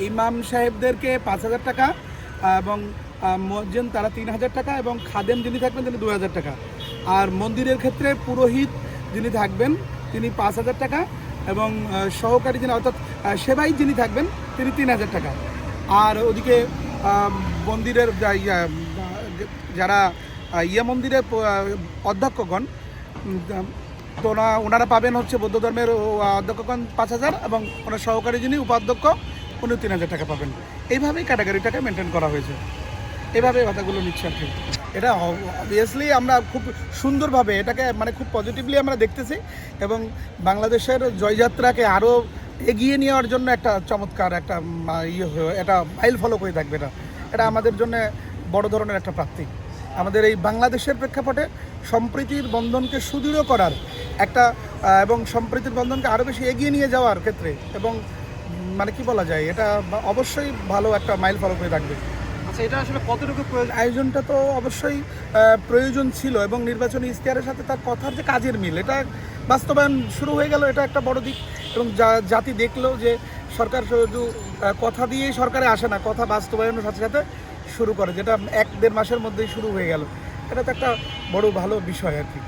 ইমাম সাহেবদেরকে 5,000 টাকা এবং মুয়াজ্জিন তারা 3,000 টাকা এবং খাদেম যিনি থাকবেন তিনি 2,000 টাকা। আর মন্দিরের ক্ষেত্রে পুরোহিত যিনি থাকবেন তিনি 5,000 টাকা এবং সহকারী যিনি অর্থাৎ সেবাই যিনি থাকবেন তিনি 3,000 টাকা। আর ওদিকে মন্দিরের যারা মন্দিরের অধ্যক্ষগণ তো ওনারা পাবেন হচ্ছে বৌদ্ধ ধর্মের অধ্যক্ষগণ 5,000 এবং ওনার সহকারী যিনি উপাধ্যক্ষ উনি 3,000 টাকা পাবেন। এইভাবেই ক্যাটাগরিটাকে মেনটেন করা হয়েছে, এভাবে কথাগুলো নিচ্ছে আর কি। এটা অবভিয়াসলি আমরা খুব সুন্দরভাবে এটাকে মানে খুব পজিটিভলি আমরা দেখতেছি এবং বাংলাদেশের জয়যাত্রাকে আরও এগিয়ে নেওয়ার জন্য একটা চমৎকার একটা এটা মাইল ফলক হয়ে থাকবে। এটা আমাদের জন্য বড় ধরনের একটা প্রাপ্তি। আমাদের এই বাংলাদেশের প্রেক্ষাপটে সম্প্রীতির বন্ধনকে সুদৃঢ় করার একটা এবং সম্প্রীতির বন্ধনকে আরও বেশি এগিয়ে নিয়ে যাওয়ার ক্ষেত্রে এবং মানে কি বলা যায়, এটা অবশ্যই ভালো একটা মাইল ফলক হয়ে থাকবে। আচ্ছা, এটা আসলে কতটুকু প্রয়োজন? আয়োজনটা তো অবশ্যই প্রয়োজন ছিল এবং নির্বাচনী ইশতেহারের সাথে তার কথার যে কাজের মিল এটা বাস্তবায়ন শুরু হয়ে গেল, এটা একটা বড় দিক। এবং জাতি দেখলো যে সরকার শুধু কথা দিয়েই সরকারে আসে না, কথা বাস্তবায়নের সাথে সাথে শুরু করে, যেটা 1-1.5 মাসের মধ্যেই শুরু হয়ে গেল। এটা তো একটা বড় ভালো বিষয় আর কি।